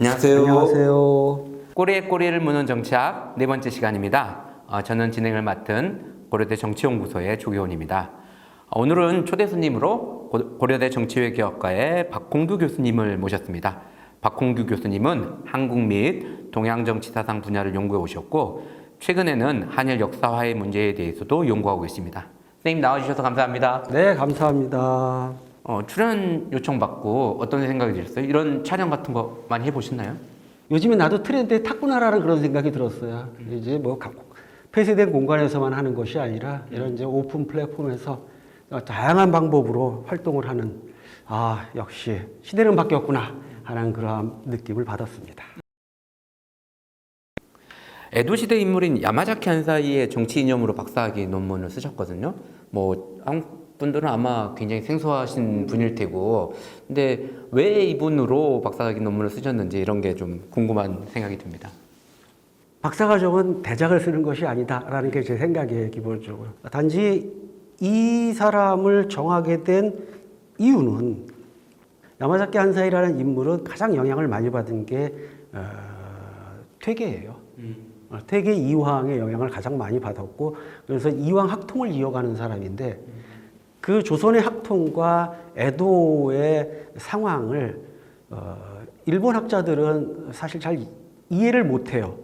안녕하세요. 안녕하세요. 꼬리에 꼬리를 무는 정치학 네 번째 시간입니다. 저는 진행을 맡은 고려대 정치연구소의 조기훈입니다. 오늘은 초대 손님으로 고려대 정치외교학과의 박홍규 교수님을 모셨습니다. 박홍규 교수님은 한국 및 동양 정치 사상 분야를 연구해 오셨고 최근에는 한일 역사화해 문제에 대해서도 연구하고 계십니다. 선생님 나와주셔서 감사합니다. 네, 감사합니다. 출연 요청받고 어떤 생각이 드셨어요? 이런 촬영 같은 거 많이 해보셨나요? 요즘에 나도 트렌드에 탔구나라는 그런 생각이 들었어요. 이제 뭐 폐쇄된 공간에서만 하는 것이 아니라 이런 이제 오픈 플랫폼에서 다양한 방법으로 활동을 하는 역시 시대는 바뀌었구나 하는 그런 느낌을 받았습니다. 에도 시대 인물인 야마자키 한사이의 정치 이념으로 박사학위 논문을 쓰셨거든요. 뭐 한국 분들은 아마 굉장히 생소하신 분일 테고, 근데 왜 이분으로 박사학위 논문을 쓰셨는지 이런 게 좀 궁금한 생각이 듭니다. 박사과정은 대작을 쓰는 것이 아니다라는 게 제 생각이에요, 기본적으로. 단지 이 사람을 정하게 된 이유는 야마자키 한사이라는 인물은 가장 영향을 많이 받은 게 퇴계예요. 퇴계 이황의 영향을 가장 많이 받았고, 그래서 이황 학통을 이어가는 사람인데 그 조선의 학통과 에도의 상황을 일본 학자들은 사실 잘 이해를 못해요.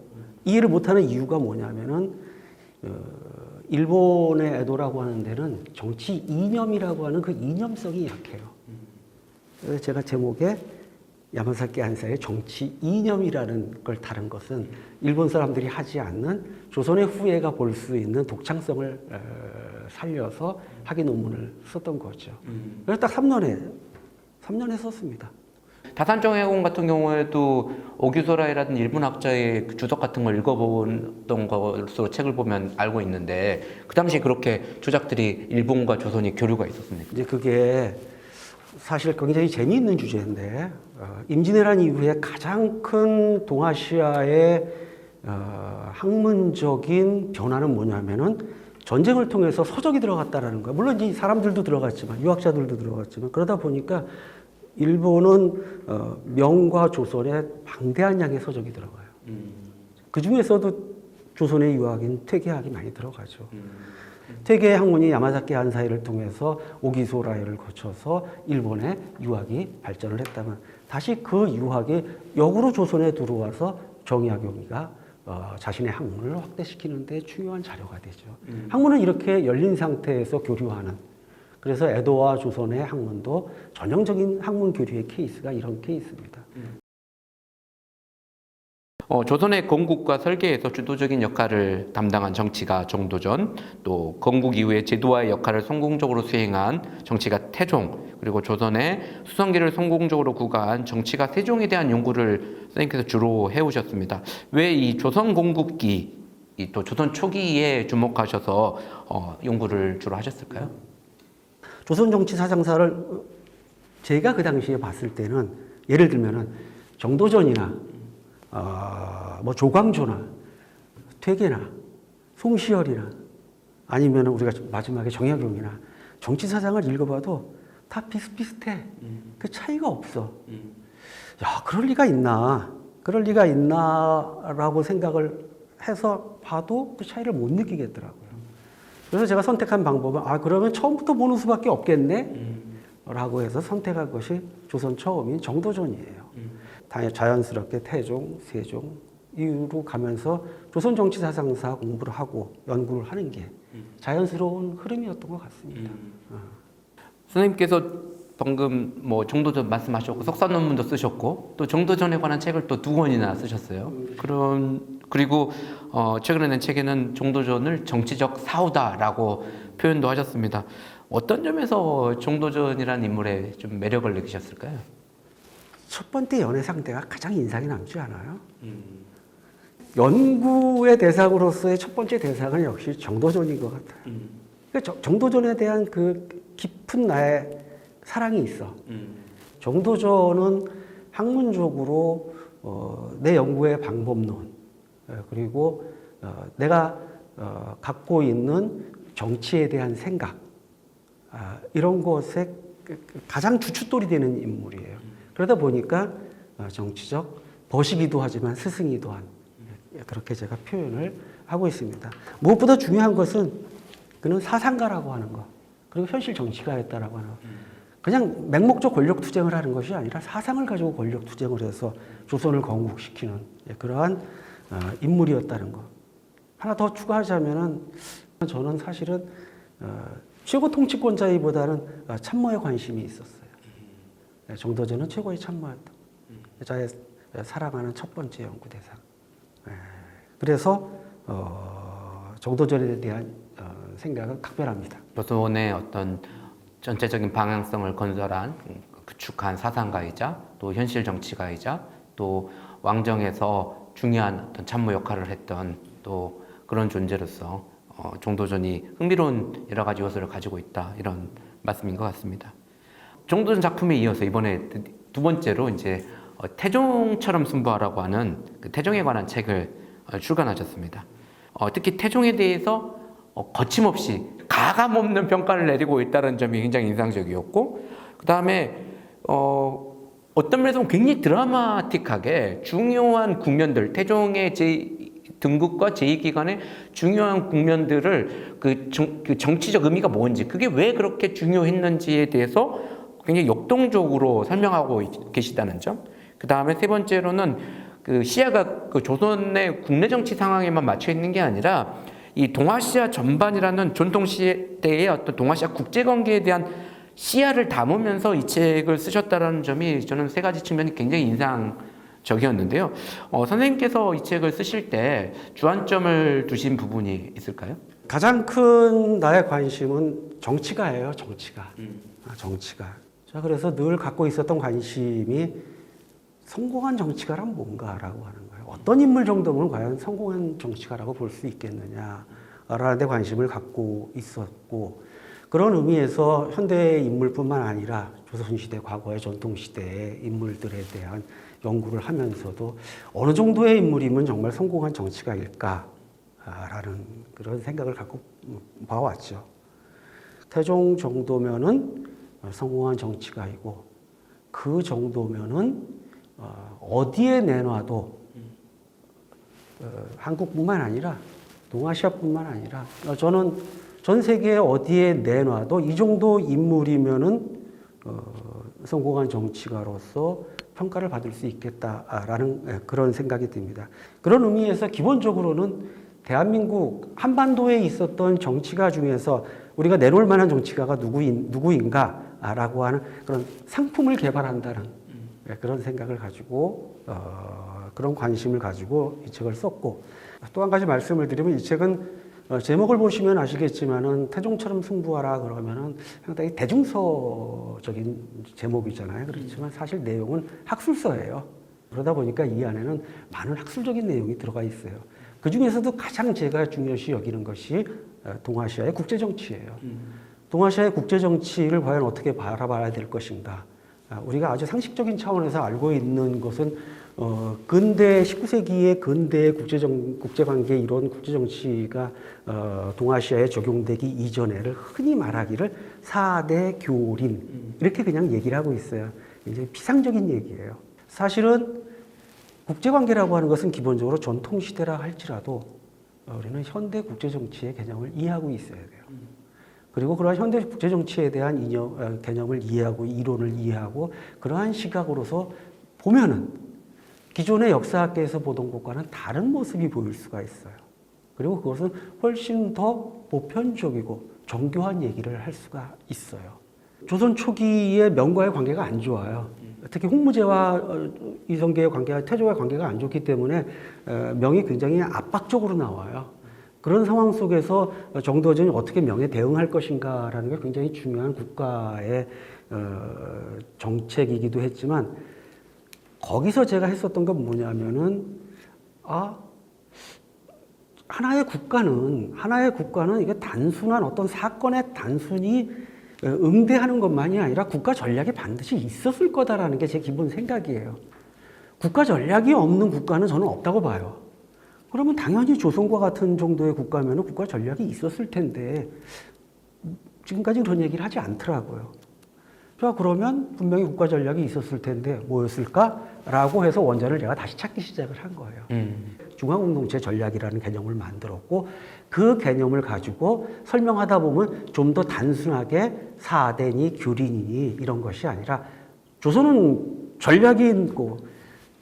이해를 못하는 이유가 뭐냐면은 일본의 에도라고 하는 데는 정치 이념이라고 하는 그 이념성이 약해요. 그래서 제가 제목에 야마자키 한사의 정치 이념이라는 걸 다룬 것은 일본 사람들이 하지 않는 조선의 후예가 볼 수 있는 독창성을 살려서 학위 논문을 썼던 거죠. 그래서 딱 3년에 썼습니다. 다산정해공 같은 경우에도 오규소라이라는 일본 학자의 주석 같은 걸 읽어본 것으로 책을 보면 알고 있는데 그 당시에 그렇게 조작들이 일본과 조선이 교류가 있었습니까? 이제 그게 사실 굉장히 재미있는 주제인데 임진왜란 이후에 가장 큰 동아시아의 학문적인 변화는 뭐냐면은 전쟁을 통해서 서적이 들어갔다라는 거예요. 물론 이 사람들도 들어갔지만 유학자들도 들어갔지만 그러다 보니까 일본은 명과 조선에 방대한 양의 서적이 들어가요. 그 중에서도 조선의 유학인 퇴계학이 많이 들어가죠. 퇴계의 학문이 야마자키 한사이를 통해서 오기소라이를 거쳐서 일본의 유학이 발전을 했다면 다시 그 유학이 역으로 조선에 들어와서 정약용이가 자신의 학문을 확대시키는 데 중요한 자료가 되죠. 학문은 이렇게 열린 상태에서 교류하는, 그래서 에도와 조선의 학문도 전형적인 학문 교류의 케이스가 이런 케이스입니다. 조선의 건국과 설계에서 주도적인 역할을 담당한 정치가 정도전, 또 건국 이후에 제도화의 역할을 성공적으로 수행한 정치가 태종, 그리고 조선의 수성기를 성공적으로 구가한 정치가 세종에 대한 연구를 선생님께서 주로 해오셨습니다. 왜 이 조선 건국기, 또 조선 초기에 주목하셔서 연구를 주로 하셨을까요? 조선 정치 사상사를 제가 그 당시에 봤을 때는 예를 들면은 정도전이나 뭐 조광조나 퇴계나 송시열이나 아니면 우리가 마지막에 정약용이나 정치 사상을 읽어봐도 다 비슷비슷해. 그 차이가 없어. 야, 그럴 리가 있나? 그럴 리가 있나라고 생각을 해서 봐도 그 차이를 못 느끼겠더라고요. 그래서 제가 선택한 방법은 그러면 처음부터 보는 수밖에 없겠네? 라고 해서 선택한 것이 조선 처음인 정도전이에요. 자연스럽게 태종, 세종 이후로 가면서 조선 정치 사상사 공부를 하고 연구를 하는 게 자연스러운 흐름이었던 것 같습니다. 선생님께서 방금 뭐 정도전 말씀하셨고 석사 논문도 쓰셨고 또 정도전에 관한 책을 또 2권이나 쓰셨어요. 그리고 최근에 낸 책에는 정도전을 정치적 사후다라고 표현도 하셨습니다. 어떤 점에서 정도전이라는 인물에 좀 매력을 느끼셨을까요? 첫 번째 연애 상대가 가장 인상이 남지 않아요? 연구의 대상으로서의 첫 번째 대상은 역시 정도전인 것 같아요. 그러니까 정도전에 대한 그 깊은 나의 사랑이 있어. 정도전은 학문적으로 내 연구의 방법론, 그리고 내가 갖고 있는 정치에 대한 생각, 이런 것에 가장 주춧돌이 되는 인물이에요. 그러다 보니까 정치적 버시기도 하지만 스승이도 한 그렇게 제가 표현을 하고 있습니다. 무엇보다 중요한 것은 그는 사상가라고 하는 것, 그리고 현실 정치가였다라고 하는 것. 그냥 맹목적 권력 투쟁을 하는 것이 아니라 사상을 가지고 권력 투쟁을 해서 조선을 건국시키는 그러한 인물이었다는 것. 하나 더 추가하자면은 저는 사실은 최고 통치권자이보다는 참모에 관심이 있었어요. 정도전은 최고의 참모였다. 저의 사랑하는 첫 번째 연구 대상. 그래서 정도전에 대한 생각은 각별합니다. 조선의 어떤 전체적인 방향성을 건설한 구축한 사상가이자 또 현실 정치가이자 또 왕정에서 중요한 어떤 참모 역할을 했던 또 그런 존재로서 정도전이 흥미로운 여러 가지 요소를 가지고 있다 이런 말씀인 것 같습니다. 정도전 작품에 이어서 이번에 두 번째로 이제 태종처럼 승부하라고 하는 그 태종에 관한 책을 출간하셨습니다. 특히 태종에 대해서 거침없이 가감 없는 평가를 내리고 있다는 점이 굉장히 인상적이었고, 그 다음에 어떤 면에서는 굉장히 드라마틱하게 중요한 국면들, 태종의 등극과 제2기간의 중요한 국면들을 그 정치적 의미가 뭔지, 그게 왜 그렇게 중요했는지에 대해서 굉장히 역동적으로 설명하고 계시다는 점. 그 다음에 세 번째로는 그 시야가 그 조선의 국내 정치 상황에만 맞춰 있는 게 아니라 이 동아시아 전반이라는 전통 시대의 어떤 동아시아 국제 관계에 대한 시야를 담으면서 이 책을 쓰셨다는 점이 저는 세 가지 측면이 굉장히 인상적이었는데요. 선생님께서 이 책을 쓰실 때 주안점을 두신 부분이 있을까요? 가장 큰 나의 관심은 정치가예요, 정치가. 정치가. 자, 그래서 늘 갖고 있었던 관심이 성공한 정치가란 뭔가라고 하는 거예요. 어떤 인물 정도면 과연 성공한 정치가라고 볼 수 있겠느냐라는 데 관심을 갖고 있었고, 그런 의미에서 현대의 인물뿐만 아니라 조선시대 과거의 전통시대의 인물들에 대한 연구를 하면서도 어느 정도의 인물이면 정말 성공한 정치가일까라는 그런 생각을 갖고 봐왔죠. 태종 정도면은 성공한 정치가이고, 그 정도면은 어디에 내놔도 한국뿐만 아니라 동아시아뿐만 아니라 저는 전 세계 어디에 내놔도 이 정도 인물이면은 성공한 정치가로서 평가를 받을 수 있겠다라는 그런 생각이 듭니다. 그런 의미에서 기본적으로는 대한민국 한반도에 있었던 정치가 중에서 우리가 내놓을 만한 정치가가 누구인가라고 하는 그런 상품을 개발한다는 그런 생각을 가지고 그런 관심을 가지고 이 책을 썼고, 또 한 가지 말씀을 드리면 이 책은 제목을 보시면 아시겠지만은 태종처럼 승부하라 그러면은 상당히 대중서적인 제목이잖아요. 그렇지만 사실 내용은 학술서예요. 그러다 보니까 이 안에는 많은 학술적인 내용이 들어가 있어요. 그 중에서도 가장 제가 중요시 여기는 것이 동아시아의 국제정치예요. 동아시아의 국제정치를 과연 어떻게 바라봐야 될 것인가. 우리가 아주 상식적인 차원에서 알고 있는 것은 근대 19세기의 근대 국제관계 이론 국제정치가 동아시아에 적용되기 이전에를 흔히 말하기를 4대 교린 이렇게 그냥 얘기를 하고 있어요. 이제 피상적인 얘기예요. 사실은 국제관계라고 하는 것은 기본적으로 전통시대라 할지라도 우리는 현대 국제정치의 개념을 이해하고 있어야 돼요. 그리고 그러한 현대 국제정치에 대한 개념을 이해하고 이론을 이해하고 그러한 시각으로서 보면은 기존의 역사학계에서 보던 것과는 다른 모습이 보일 수가 있어요. 그리고 그것은 훨씬 더 보편적이고 정교한 얘기를 할 수가 있어요. 조선 초기에 명과의 관계가 안 좋아요. 특히 홍무제와 이성계의 관계와 태조와의 관계가 안 좋기 때문에 명이 굉장히 압박적으로 나와요. 그런 상황 속에서 정도전이 어떻게 명에 대응할 것인가라는 게 굉장히 중요한 국가의 정책이기도 했지만, 거기서 제가 했었던 건 뭐냐면은 하나의 국가는 이게 단순한 어떤 사건에 단순히 응대하는 것만이 아니라 국가 전략이 반드시 있었을 거다라는 게 제 기본 생각이에요. 국가 전략이 없는 국가는 저는 없다고 봐요. 그러면 당연히 조선과 같은 정도의 국가면 국가 전략이 있었을 텐데 지금까지 그런 얘기를 하지 않더라고요. 자, 그러면 분명히 국가 전략이 있었을 텐데 뭐였을까라고 해서 원전을 제가 다시 찾기 시작을 한 거예요. 중앙공동체 전략이라는 개념을 만들었고 그 개념을 가지고 설명하다 보면 좀 더 단순하게 사대니 규린이니 이런 것이 아니라 조선은 전략이 있고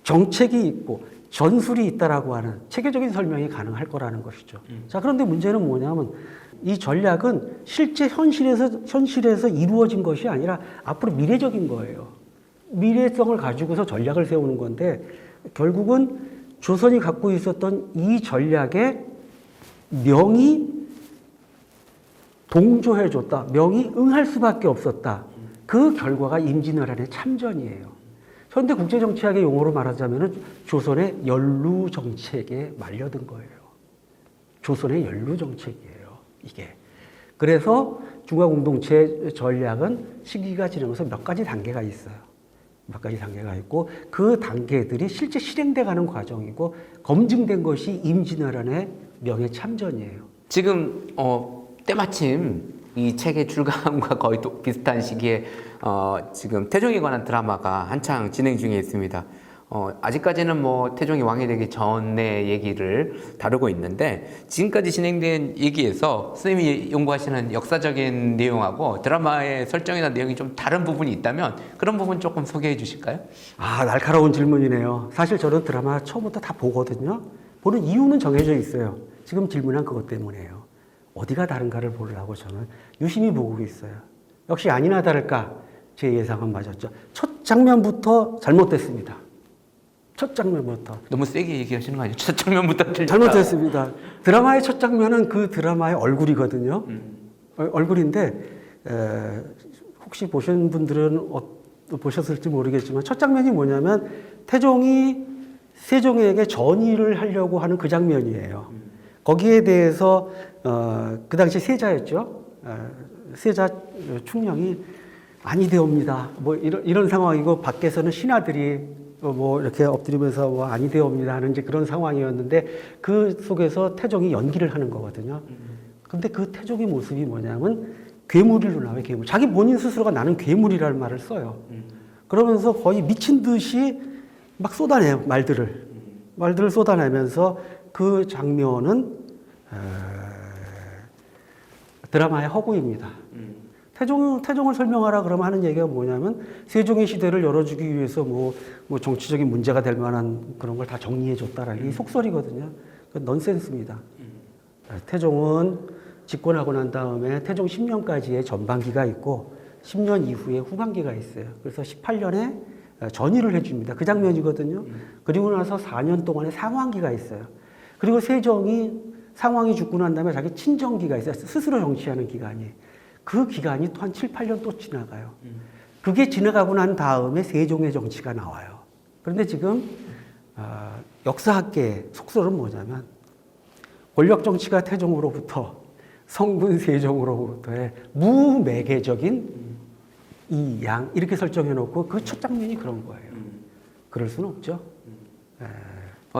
정책이 있고 전술이 있다라고 하는 체계적인 설명이 가능할 거라는 것이죠. 자, 그런데 문제는 뭐냐면 이 전략은 실제 현실에서 이루어진 것이 아니라 앞으로 미래적인 거예요. 미래성을 가지고서 전략을 세우는 건데 결국은 조선이 갖고 있었던 이 전략에 명이 동조해줬다. 명이 응할 수밖에 없었다. 그 결과가 임진왜란의 참전이에요. 현대 국제정치학의 용어로 말하자면 조선의 연루정책에 말려든 거예요. 조선의 연루정책이에요. 이게. 그래서 중화공동체 전략은 시기가 지나면서 몇 가지 단계가 있어요. 몇 가지 단계가 있고 그 단계들이 실제 실행돼 가는 과정이고 검증된 것이 임진왜란의 명예 참전이에요. 지금 때마침 이 책의 출간과 거의 비슷한 시기에 지금 태종에 관한 드라마가 한창 진행 중에 있습니다. 아직까지는 뭐 태종이 왕이 되기 전의 얘기를 다루고 있는데 지금까지 진행된 얘기에서 선생님이 연구하시는 역사적인 내용하고 드라마의 설정이나 내용이 좀 다른 부분이 있다면 그런 부분 조금 소개해 주실까요? 아, 날카로운 질문이네요. 사실 저는 드라마 처음부터 다 보거든요. 보는 이유는 정해져 있어요. 지금 질문한 그것 때문에요. 어디가 다른가를 보려고 저는 유심히 보고 있어요. 역시 아니나 다를까 제 예상은 맞았죠. 첫 장면부터 잘못됐습니다. 첫 장면부터. 너무 세게 얘기하시는 거 아니에요? 첫 장면부터 틀렸다. 잘못됐습니다. 드라마의 첫 장면은 그 드라마의 얼굴이거든요. 얼굴인데 혹시 보신 분들은 보셨을지 모르겠지만 첫 장면이 뭐냐면 태종이 세종에게 전의를 하려고 하는 그 장면이에요. 거기에 대해서 그 당시 세자였죠. 세자 충령이 아니되옵니다. 뭐 이런 상황이고 밖에서는 신하들이 뭐 이렇게 엎드리면서 뭐 아니되옵니다 하는 이제 그런 상황이었는데 그 속에서 태종이 연기를 하는 거거든요. 근데 그 태종의 모습이 뭐냐면 괴물로 나와요. 괴물. 자기 본인 스스로가 나는 괴물이라는 말을 써요. 그러면서 거의 미친 듯이 막 쏟아내요. 말들을 쏟아내면서 그 장면은 드라마의 허구입니다. 태종을 설명하라 그러면 하는 얘기가 뭐냐면 세종의 시대를 열어주기 위해서 뭐 정치적인 문제가 될 만한 그런 걸 다 정리해줬다라는 이 속설이거든요. 넌센스입니다. 태종은 집권하고 난 다음에 태종 10년까지의 전반기가 있고 10년 이후에 후반기가 있어요. 그래서 18년에 전의를 해줍니다. 그 장면이거든요. 그리고 나서 4년 동안의 상황기가 있어요. 그리고 세종이 상황이 죽고 난 다음에 자기 친정기가 있어요. 스스로 정치하는 기간이. 그 기간이 또 한 7, 8년 또 지나가요. 그게 지나가고 난 다음에 세종의 정치가 나와요. 그런데 지금 역사학계의 속설은 뭐냐면 권력 정치가 태종으로부터 성군 세종으로부터의 무매개적인 이 양 이렇게 설정해 놓고 그 첫 장면이 그런 거예요. 그럴 수는 없죠.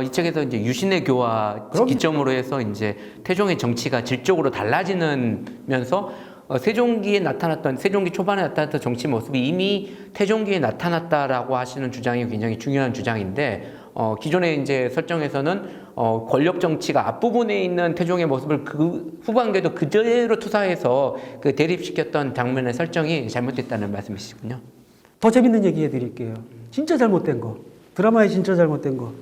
이 책에서 이제 유신의 교화 기점으로 해서 이제 태종의 정치가 질적으로 달라지면서 세종기에 나타났던 세종기 초반에 나타났던 정치 모습이 이미 태종기에 나타났다라고 하시는 주장이 굉장히 중요한 주장인데 기존의 이제 설정에서는 권력 정치가 앞부분에 있는 태종의 모습을 그 후반기에도 그대로 투사해서 그 대립시켰던 장면의 설정이 잘못됐다는 말씀이시군요. 더 재밌는 얘기 해드릴게요. 진짜 잘못된 거. 드라마에 진짜 잘못된 거.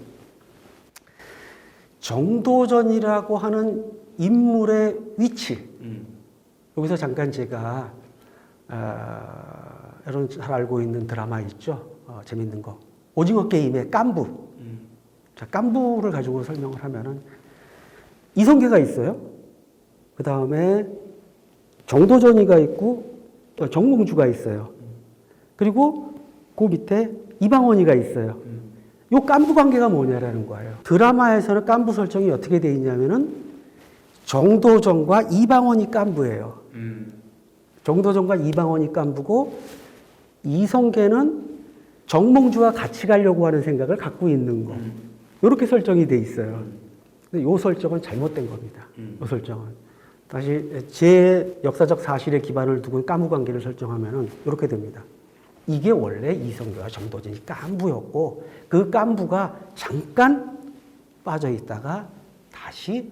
정도전이라고 하는 인물의 위치. 여기서 잠깐 제가 여러분 잘 알고 있는 드라마 있죠? 재밌는 거. 오징어 게임의 깐부. 자, 깐부를 가지고 설명을 하면은 이성계가 있어요. 그 다음에 정도전이가 있고 정몽주가 있어요. 그리고 그 밑에 이방원이가 있어요. 요 깐부 관계가 뭐냐라는 거예요. 드라마에서는 깐부 설정이 어떻게 돼 있냐면은 정도전과 이방원이 깐부예요. 정도전과 이방원이 깐부고 이성계는 정몽주와 같이 가려고 하는 생각을 갖고 있는 거. 이렇게 설정이 돼 있어요. 근데 이 설정은 잘못된 겁니다. 이 설정은. 다시 제 역사적 사실에 기반을 두고 깐부 관계를 설정하면은 이렇게 됩니다. 이게 원래 이성계와 정도전이 깐부였고 그 깐부가 잠깐 빠져 있다가 다시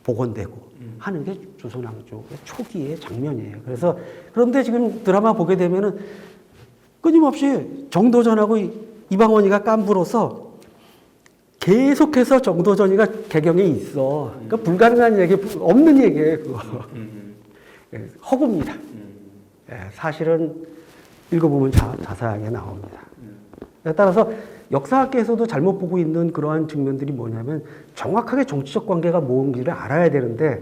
복원되고 하는 게 조선왕조의 초기의 장면이에요. 그래서 그런데 지금 드라마 보게 되면은 끊임없이 정도전하고 이방원이가 깐부로서 계속해서 정도전이가 개경에 있어. 그러니까 불가능한 얘기, 없는 얘기예요, 그거. 예, 허구입니다. 예, 사실은 읽어보면 자세하게 나옵니다. 따라서 역사학계에서도 잘못 보고 있는 그러한 측면들이 뭐냐면 정확하게 정치적 관계가 뭔지를 알아야 되는데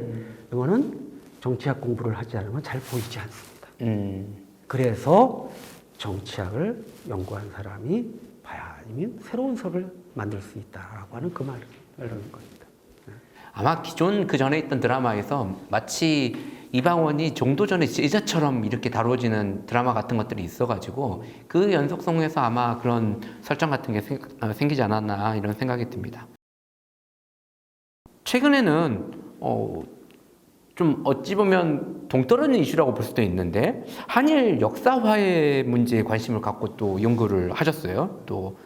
이거는 정치학 공부를 하지 않으면 잘 보이지 않습니다. 그래서 정치학을 연구한 사람이 봐야 아니면 새로운 설을 만들 수 있다라고 하는 그 말을 하는 겁니다. 아마 기존 그 전에 있던 드라마에서 마치 이방원이 정도전의 제자처럼 이렇게 다뤄지는 드라마 같은 것들이 있어가지고 그 연속성에서 아마 그런 설정 같은 게 생기지 않았나 이런 생각이 듭니다. 최근에는 좀 어찌 보면 동떨어진 이슈라고 볼 수도 있는데 한일 역사화해 문제에 관심을 갖고 또 연구를 하셨어요. 또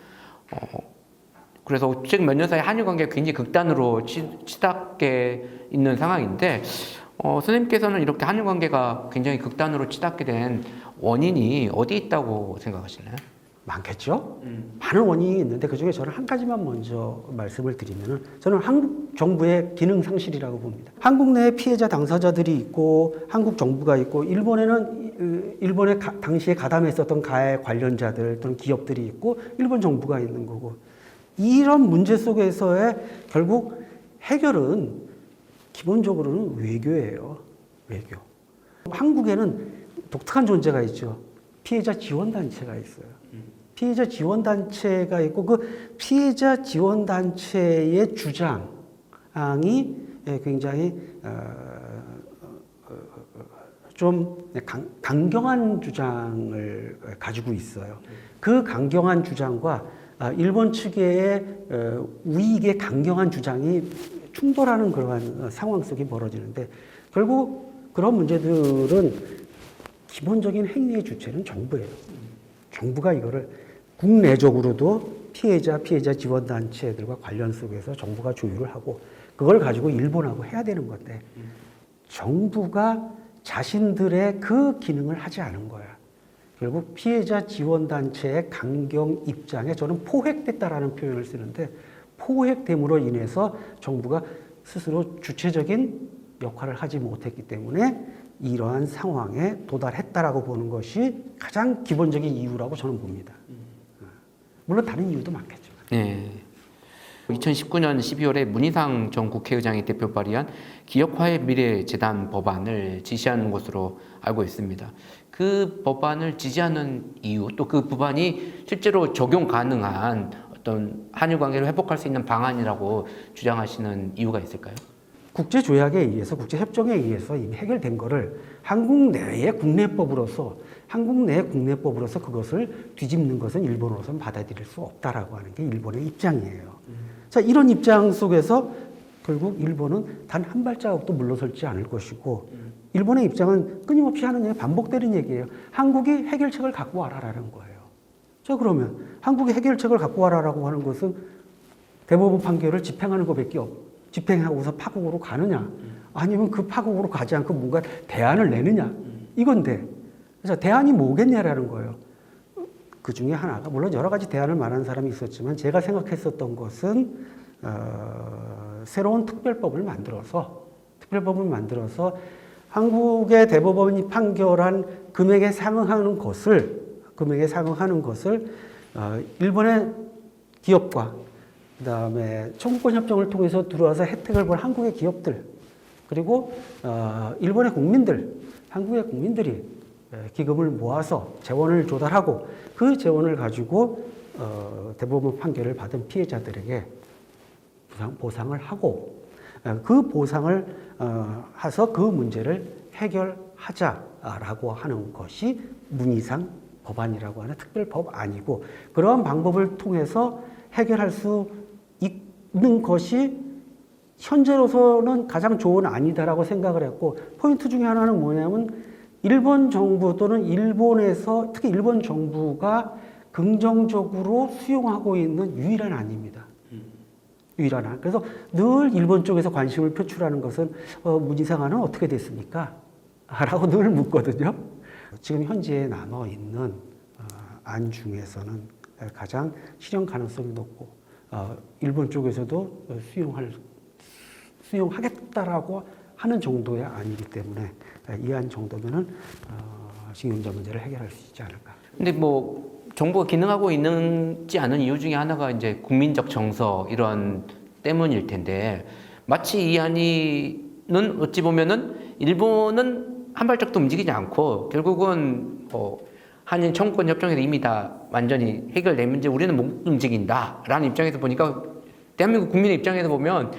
그래서 최근 몇 년 사이 한일 관계가 굉장히 극단으로 치닫게 있는 상황인데 선생님께서는 이렇게 한일 관계가 굉장히 극단으로 치닫게 된 원인이 어디 있다고 생각하시나요? 많겠죠? 많은 원인이 있는데 그중에 저는 한 가지만 먼저 말씀을 드리면은 저는 한국 정부의 기능 상실이라고 봅니다. 한국 내에 피해자 당사자들이 있고 한국 정부가 있고 일본에 당시에 가담했었던 가해 관련자들 또는 기업들이 있고 일본 정부가 있는 거고 이런 문제 속에서의 결국 해결은 기본적으로는 외교예요. 외교. 한국에는 독특한 존재가 있죠. 피해자 지원단체가 있어요. 피해자 지원단체가 있고 그 피해자 지원단체의 주장이 굉장히 좀 강경한 주장을 가지고 있어요. 그 강경한 주장과 일본 측의 우익의 강경한 주장이 충돌하는 그러한 상황 속에 벌어지는데 결국 그런 문제들은 기본적인 행위의 주체는 정부예요. 정부가 이거를 국내적으로도 피해자 지원단체들과 관련 속에서 정부가 조율을 하고 그걸 가지고 일본하고 해야 되는 건데 정부가 자신들의 그 기능을 하지 않은 거야. 결국 피해자 지원단체의 강경 입장에 저는 포획됐다라는 표현을 쓰는데 포획됨으로 인해서 정부가 스스로 주체적인 역할을 하지 못했기 때문에 이러한 상황에 도달했다라고 보는 것이 가장 기본적인 이유라고 저는 봅니다. 물론 다른 이유도 많겠지만. 네. 2019년 12월에 문희상 전 국회의장이 대표 발의한 기억화해 미래재단 법안을 지시하는 것으로 알고 있습니다. 그 법안을 지지하는 이유, 또 그 법안이 실제로 적용 가능한 어떤 한일 관계를 회복할 수 있는 방안이라고 주장하시는 이유가 있을까요? 국제조약에 의해서, 국제협정에 의해서 이미 해결된 거를 한국 내의 국내법으로서 그것을 뒤집는 것은 일본으로서는 받아들일 수 없다라고 하는 게 일본의 입장이에요. 자, 이런 입장 속에서 결국 일본은 단 한 발자국도 물러설지 않을 것이고 일본의 입장은 끊임없이 하는 얘기, 반복되는 얘기예요. 한국이 해결책을 갖고 와라라는 거예요. 자, 그러면 한국이 해결책을 갖고 와라라고 하는 것은 대법원 판결을 집행하는 것밖에 집행하고서 파국으로 가느냐 아니면 그 파국으로 가지 않고 뭔가 대안을 내느냐 이건데 그래서 대안이 뭐겠냐라는 거예요. 그 중에 하나가 물론 여러 가지 대안을 말하는 사람이 있었지만 제가 생각했었던 것은 새로운 특별법을 만들어서 한국의 대법원이 판결한 금액에 상응하는 것을 일본의 기업과 그다음에 청구권 협정을 통해서 들어와서 혜택을 본 한국의 기업들 그리고 일본의 국민들, 한국의 국민들이 기금을 모아서 재원을 조달하고 그 재원을 가지고 대법원 판결을 받은 피해자들에게 보상을 하고 그 보상을 해서 그 문제를 해결하자라고 하는 것이 문희상 법안이라고 하는 특별법 아니고 그러한 방법을 통해서 해결할 수 있는 것이 현재로서는 가장 좋은 안이다라고 생각을 했고 포인트 중에 하나는 뭐냐면 일본 정부 또는 일본에서 특히 일본 정부가 긍정적으로 수용하고 있는 유일한 안입니다. 유일한 안. 그래서 늘 일본 쪽에서 관심을 표출하는 것은 문희상안은 어떻게 됐습니까? 라고 늘 묻거든요. 지금 현재 남아 있는 안 중에서는 가장 실현 가능성이 높고 일본 쪽에서도 수용하겠다라고 하는 정도의 안이기 때문에 이 안 정도면은 징용자 문제를 해결할 수 있지 않을까. 근데 뭐 정부가 기능하고 있는지 않은 이유 중에 하나가 이제 국민적 정서 이런 때문일 텐데 마치 이 안이는 어찌 보면은 일본은 한 발짝도 움직이지 않고 결국은 한일 청구권 협정에서 이미 다 완전히 해결된 문제 우리는 못 움직인다라는 입장에서 보니까 대한민국 국민의 입장에서 보면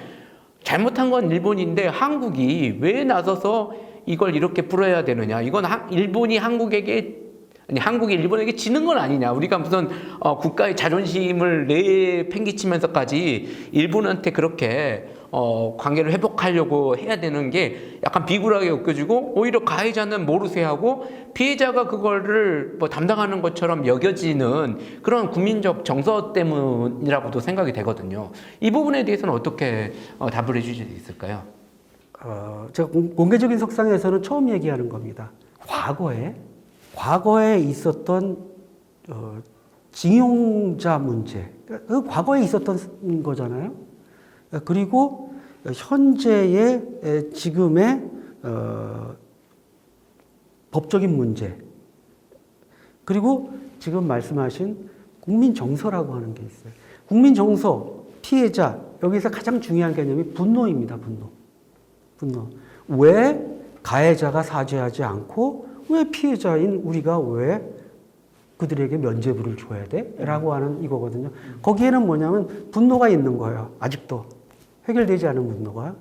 잘못한 건 일본인데 한국이 왜 나서서 이걸 이렇게 풀어야 되느냐. 이건 일본이 한국에게 아니 한국이 일본에게 지는 건 아니냐. 우리가 무슨 국가의 자존심을 내팽개치면서까지 일본한테 그렇게 관계를 회복하려고 해야 되는 게 약간 비굴하게 느껴지고 오히려 가해자는 모르쇠하고 피해자가 그거를 뭐 담당하는 것처럼 여겨지는 그런 국민적 정서 때문이라고도 생각이 되거든요. 이 부분에 대해서는 어떻게 답을 해주실 수 있을까요? 제가 공개적인 석상에서는 처음 얘기하는 겁니다. 과거에 있었던 징용자 문제, 그 과거에 있었던 거잖아요. 그리고 현재의 지금의 법적인 문제, 그리고 지금 말씀하신 국민 정서라고 하는 게 있어요. 국민 정서, 피해자, 여기서 가장 중요한 개념이 분노입니다. 분노. 왜 가해자가 사죄하지 않고 왜 피해자인 우리가 왜 그들에게 면죄부를 줘야 돼? 라고 하는 이거거든요. 거기에는 뭐냐면 분노가 있는 거예요. 아직도. 해결되지 않은 분노가.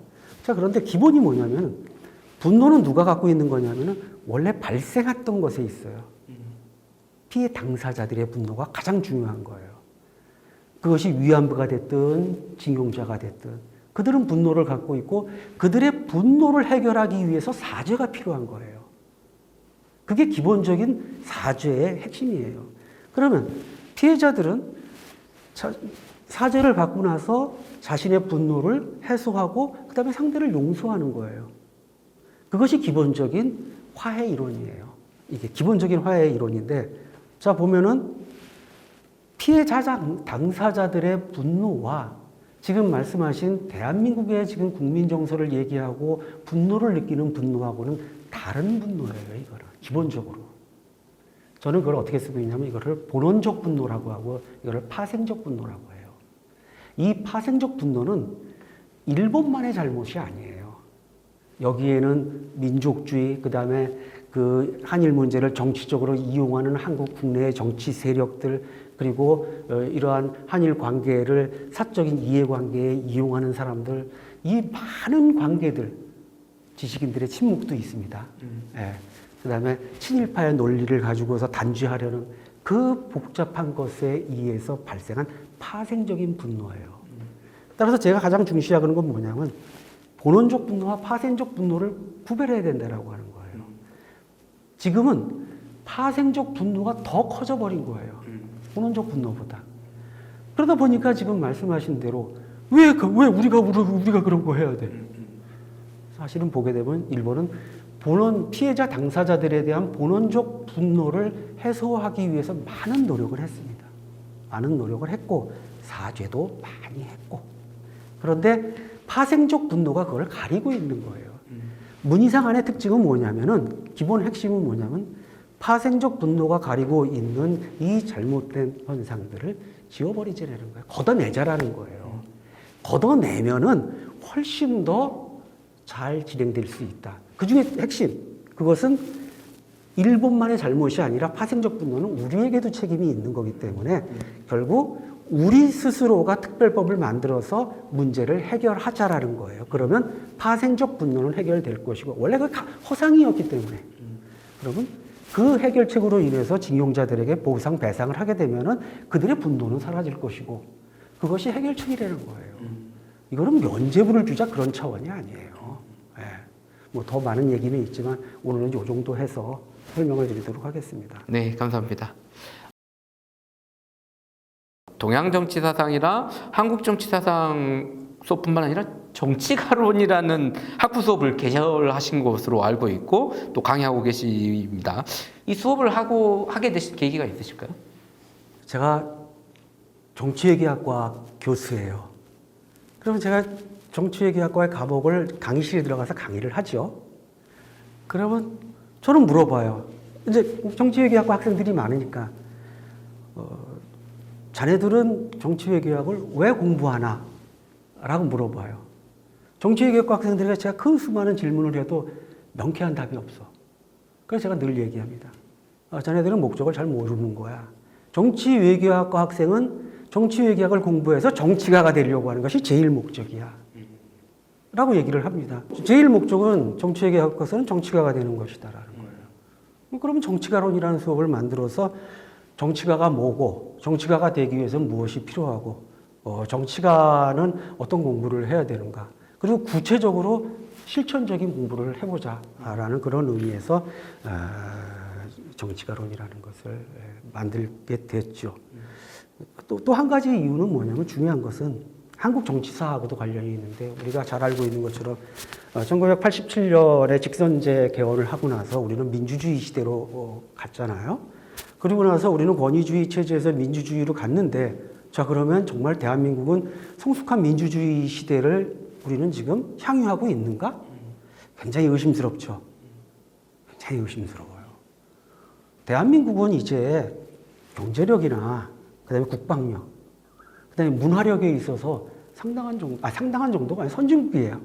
자, 그런데 기본이 뭐냐면 분노는 누가 갖고 있는 거냐면 원래 발생했던 것에 있어요. 피해 당사자들의 분노가 가장 중요한 거예요. 그것이 위안부가 됐든 징용자가 됐든 그들은 분노를 갖고 있고 그들의 분노를 해결하기 위해서 사죄가 필요한 거예요. 그게 기본적인 사죄의 핵심이에요. 그러면 피해자들은 사죄를 받고 나서 자신의 분노를 해소하고 그다음에 상대를 용서하는 거예요. 그것이 기본적인 화해 이론이에요. 이게 기본적인 화해 이론인데 자 보면은 피해자 당사자들의 분노와 지금 말씀하신 대한민국의 지금 국민 정서를 얘기하고 분노를 느끼는 분노하고는 다른 분노예요, 이거는. 기본적으로. 저는 그걸 어떻게 쓰고 있냐면 이거를 본원적 분노라고 하고 이거를 파생적 분노라고 해요. 이 파생적 분노는 일본만의 잘못이 아니에요. 여기에는 민족주의, 그 다음에 그 한일 문제를 정치적으로 이용하는 한국 국내의 정치 세력들, 그리고 이러한 한일 관계를 사적인 이해관계에 이용하는 사람들, 이 많은 관계들, 지식인들의 침묵도 있습니다. 예. 그 다음에 친일파의 논리를 가지고서 단죄하려는 그 복잡한 것에 의해서 발생한 파생적인 분노예요. 따라서 제가 가장 중시하는 건 뭐냐면 본원적 분노와 파생적 분노를 구별해야 된다고 하는 거예요. 지금은 파생적 분노가 더 커져버린 거예요. 본원적 분노보다. 그러다 보니까 지금 말씀하신 대로 왜 우리가 그런 거 해야 돼? 사실은 보게 되면 일본은 피해자 당사자들에 대한 본원적 분노를 해소하기 위해서 많은 노력을 했습니다. 많은 노력을 했고 사죄도 많이 했고 그런데 파생적 분노가 그걸 가리고 있는 거예요. 문희상안의 특징은 뭐냐면은 기본 핵심은 뭐냐면 파생적 분노가 가리고 있는 이 잘못된 현상들을 지워버리자는 거예요. 걷어내자라는 거예요. 걷어내면은 훨씬 더 잘 진행될 수 있다. 그 중에 핵심, 그것은 일본만의 잘못이 아니라 파생적 분노는 우리에게도 책임이 있는 거기 때문에 결국 우리 스스로가 특별법을 만들어서 문제를 해결하자라는 거예요. 그러면 파생적 분노는 해결될 것이고 원래 그 허상이었기 때문에 그러면 그 해결책으로 인해서 징용자들에게 보상 배상을 하게 되면은 그들의 분노는 사라질 것이고 그것이 해결책이라는 거예요. 이거는 면죄부를 주자 그런 차원이 아니에요. 예. 뭐 더 많은 얘기는 있지만 오늘은 이 정도 해서 설명을 드리도록 하겠습니다. 네, 감사합니다. 동양 정치 사상이랑 한국 정치 사상 수업뿐만 아니라 정치가론이라는 학부 수업을 개설하신 것으로 알고 있고 또 강의하고 계십니다. 이 수업을 하게 되신 계기가 있으실까요? 제가 정치외교학과 교수예요. 그러면 제가 정치외교학과의 과목을 강의실에 들어가서 강의를 하죠. 그러면 저는 물어봐요. 이제 정치외교학과 학생들이 많으니까 자네들은 정치외교학을 왜 공부하나? 라고 물어봐요. 정치외교학과 학생들에게 제가 그 수많은 질문을 해도 명쾌한 답이 없어. 그래서 제가 늘 얘기합니다. 자네들은 목적을 잘 모르는 거야. 정치외교학과 학생은 정치외교학을 공부해서 정치가가 되려고 하는 것이 제일 목적이야. 라고 얘기를 합니다. 제일 목적은 정치외교학과에서는 정치가가 되는 것이다라는 거예요. 그러면 정치가론이라는 수업을 만들어서 정치가가 뭐고 정치가가 되기 위해서는 무엇이 필요하고 정치가는 어떤 공부를 해야 되는가. 그리고 구체적으로 실천적인 공부를 해보자라는 그런 의미에서 정치가론이라는 것을 만들게 됐죠. 또 한 가지 이유는 뭐냐면 중요한 것은 한국 정치사하고도 관련이 있는데 우리가 잘 알고 있는 것처럼 1987년에 직선제 개헌을 하고 나서 우리는 민주주의 시대로 갔잖아요. 그리고 나서 우리는 권위주의 체제에서 민주주의로 갔는데 자 그러면 정말 대한민국은 성숙한 민주주의 시대를 우리는 지금 향유하고 있는가? 굉장히 의심스럽죠. 굉장히 의심스러워요. 대한민국은 이제 경제력이나 그다음에 국방력, 그다음에 문화력에 있어서 상당한 정도가 아니라 선진국이에요.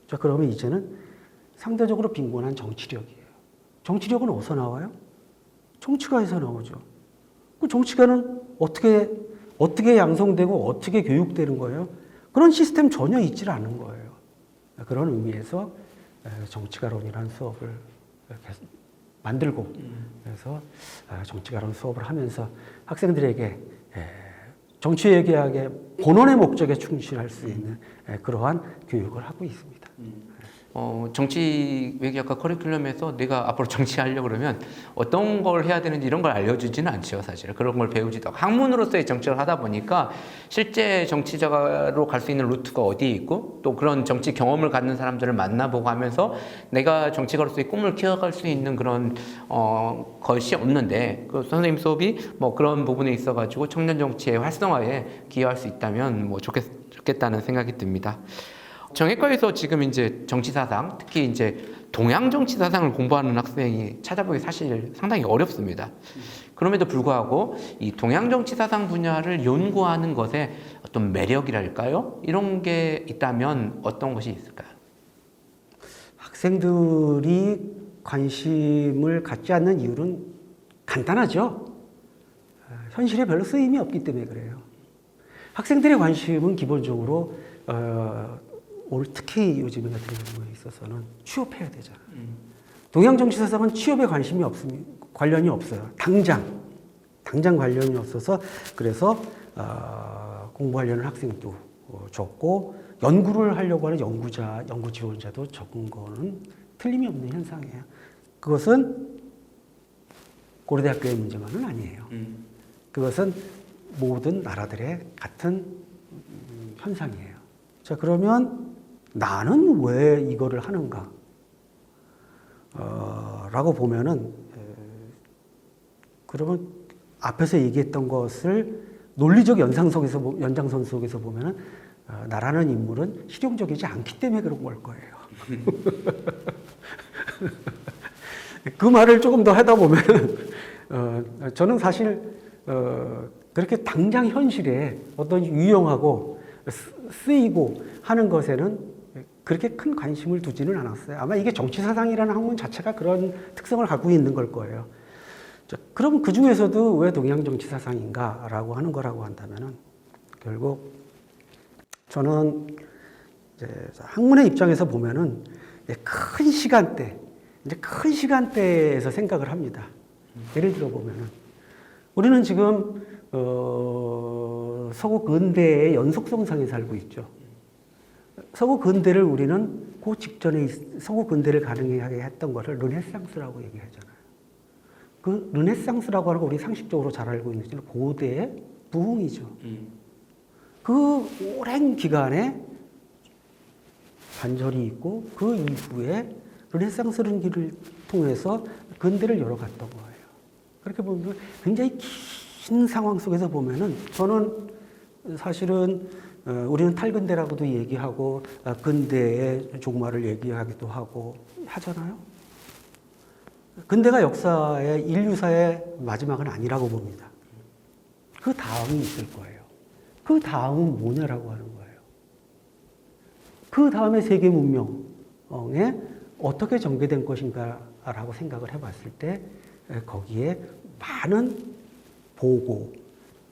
자 그러면 이제는 상대적으로 빈곤한 정치력이에요. 정치력은 어디서 나와요? 정치가에서 나오죠. 그 정치가는 어떻게 양성되고 어떻게 교육되는 거예요? 그런 시스템 전혀 있질 않은 거예요. 그런 의미에서 정치가론이라는 수업을 만들고 그래서 정치가론 수업을 하면서 학생들에게 정치외교학의 본원의 목적에 충실할 수 있는 그러한 교육을 하고 있습니다. 정치 외교학과 커리큘럼에서 내가 앞으로 정치하려고 그러면 어떤 걸 해야 되는지 이런 걸 알려주지는 않죠, 사실. 그런 걸 배우지도 않고. 학문으로서의 정치를 하다 보니까 실제 정치자로 갈 수 있는 루트가 어디에 있고 또 그런 정치 경험을 갖는 사람들을 만나보고 하면서 내가 정치가로서의 꿈을 키워갈 수 있는 그런 것이 없는데 그 선생님 수업이 뭐 그런 부분에 있어가지고 청년 정치의 활성화에 기여할 수 있다면 뭐 좋겠다는 생각이 듭니다. 정외과에서 지금 이제 정치사상, 특히 이제 동양 정치사상을 공부하는 학생이 찾아보기 사실 상당히 어렵습니다. 그럼에도 불구하고 이 동양 정치사상 분야를 연구하는 것에 어떤 매력이랄까요? 이런 게 있다면 어떤 것이 있을까요? 학생들이 관심을 갖지 않는 이유는 간단하죠. 현실에 별로 쓰임이 없기 때문에 그래요. 학생들의 관심은 기본적으로 특히 요즘에 같은 경우에 있어서는 취업해야 되잖아요. 동양 정치 사상은 취업에 관심이 없습니다. 관련이 없어요. 당장 관련이 없어서 그래서 공부하려는 학생도 적고 연구를 하려고 하는 연구 지원자도 적은 거는 틀림이 없는 현상이에요. 그것은 고려대학교의 문제만은 아니에요. 그것은 모든 나라들의 같은 현상이에요. 자, 그러면 나는 왜 이거를 하는가? 라고 보면은, 그러면 앞에서 얘기했던 것을 논리적 연장선 속에서 보면은, 나라는 인물은 실용적이지 않기 때문에 그런 걸 거예요. 그 말을 조금 더 하다 보면은, 저는 사실, 그렇게 당장 현실에 어떤 유용하고 쓰이고 하는 것에는 그렇게 큰 관심을 두지는 않았어요. 아마 이게 정치사상이라는 학문 자체가 그런 특성을 갖고 있는 걸 거예요. 자, 그럼 그 중에서도 왜 동양 정치사상인가라고 하는 거라고 한다면은 결국 저는 이제 학문의 입장에서 보면은 큰 시간대에서 생각을 합니다. 예를 들어 보면은 우리는 지금 서구 근대의 연속성상에 살고 있죠. 서구 근대를 우리는 그 직전에 서구 근대를 가능하게 했던 것을 르네상스라고 얘기하잖아요. 그 르네상스라고 하는 거 우리 상식적으로 잘 알고 있는 것은 고대의 부흥이죠. 그 오랜 기간에 반절이 있고 그 이후에 르네상스라는 길을 통해서 근대를 열어갔던 거예요. 그렇게 보면 굉장히 긴 상황 속에서 보면은 저는 사실은 우리는 탈근대라고도 얘기하고 근대의 종말을 얘기하기도 하고 하잖아요. 근대가 역사의 인류사의 마지막은 아니라고 봅니다. 그 다음이 있을 거예요. 그 다음은 뭐냐라고 하는 거예요. 그 다음에 세계 문명에 어떻게 전개된 것인가라고 생각을 해봤을 때 거기에 많은 보고,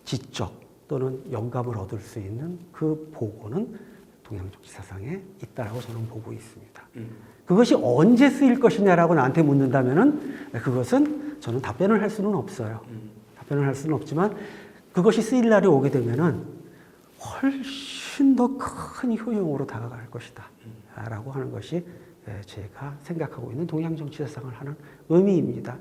지적 또는 영감을 얻을 수 있는 그 보고는 동양정치사상에 있다라고 저는 보고 있습니다. 그것이 언제 쓰일 것이냐라고 나한테 묻는다면은 그것은 저는 답변을 할 수는 없어요. 답변을 할 수는 없지만 그것이 쓰일 날이 오게 되면은 훨씬 더 큰 효용으로 다가갈 것이다. 라고 하는 것이 제가 생각하고 있는 동양정치사상을 하는 의미입니다.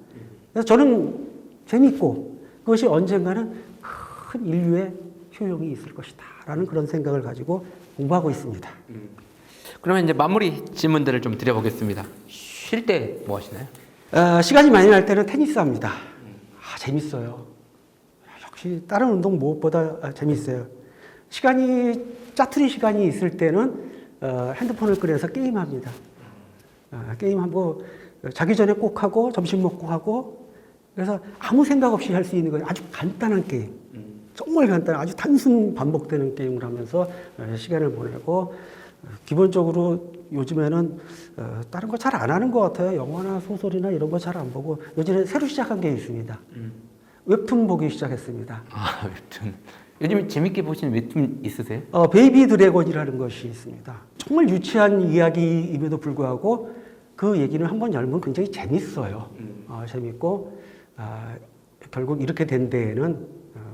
그래서 저는 재밌고 그것이 언젠가는 큰 인류의 효용이 있을 것이다. 라는 그런 생각을 가지고 공부하고 있습니다. 그러면 이제 마무리 질문들을 좀 드려보겠습니다. 쉴 때 뭐 하시나요? 시간이 많이 날 때는 테니스 합니다. 재밌어요. 역시 다른 운동 무엇보다 재밌어요. 짜투리 시간이 있을 때는 핸드폰을 꺼내서 게임합니다. 게임하고 자기 전에 꼭 하고 점심 먹고 하고 그래서 아무 생각 없이 할 수 있는 거예요. 아주 간단한 게임. 정말 간단한 아주 단순 반복되는 게임을 하면서 시간을 보내고 기본적으로 요즘에는 다른 거 잘 안 하는 것 같아요. 영화나 소설이나 이런 거 잘 안 보고 요즘에 새로 시작한 게 있습니다. 웹툰 보기 시작했습니다. 웹툰. 요즘 재밌게 보시는 웹툰 있으세요? 베이비 드래곤이라는 것이 있습니다. 정말 유치한 이야기임에도 불구하고 그 얘기는 한번 열면 굉장히 재밌어요. 재밌고 결국 이렇게 된 데에는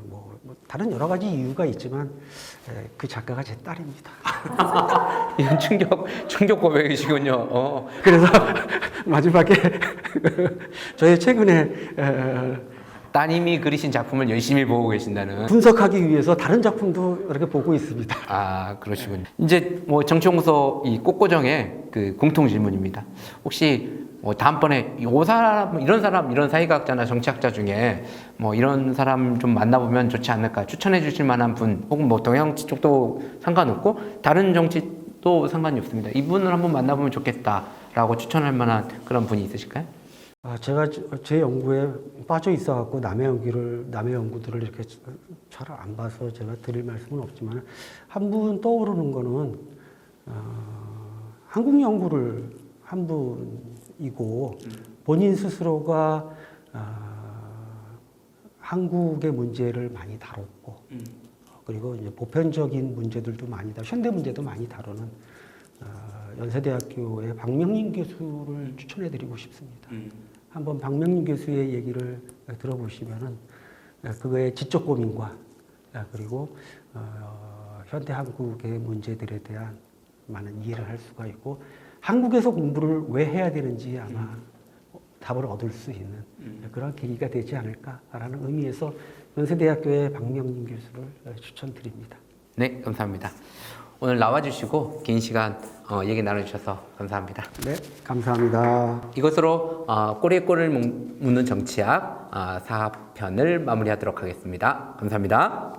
뭐 다른 여러 가지 이유가 있지만 그 작가가 제 딸입니다. 이건 충격 고백이시군요. 그래서 마지막에 저희 최근에 따님이 그리신 작품을 열심히 보고 계신다는. 분석하기 위해서 다른 작품도 이렇게 보고 있습니다. 그러시군요. 이제 뭐 정치연구소 이 꽃고정의 그 공통 질문입니다. 혹시 다음번에 이런 사회과학자나 정치학자 중에 뭐 이런 사람 좀 만나보면 좋지 않을까 추천해 주실 만한 분 혹은 뭐 동양치 쪽도 상관없고 다른 정치도 상관이 없습니다. 이분을 한번 만나보면 좋겠다라고 추천할 만한 그런 분이 있으실까요? 제가 제 연구에 빠져 있어갖고 남의 연구들을 이렇게 잘 안 봐서 제가 드릴 말씀은 없지만 한 분 떠오르는 거는 한국 연구를 한 분이고 본인 스스로가 한국의 문제를 많이 다뤘고 그리고 이제 보편적인 문제들도 현대 문제도 많이 다루는 연세대학교의 박명린 교수를 추천해드리고 싶습니다. 한번 박명린 교수의 얘기를 들어보시면은 그거의 지적 고민과 그리고 현대 한국의 문제들에 대한 많은 이해를 할 수가 있고 한국에서 공부를 왜 해야 되는지 아마 답을 얻을 수 있는 그런 계기가 되지 않을까라는 의미에서 연세대학교의 박명린 교수를 추천드립니다. 네, 감사합니다. 오늘 나와주시고 긴 시간 얘기 나눠주셔서 감사합니다. 네, 감사합니다. 이것으로 꼬리에 꼬리를 묻는 정치학 4편을 마무리하도록 하겠습니다. 감사합니다.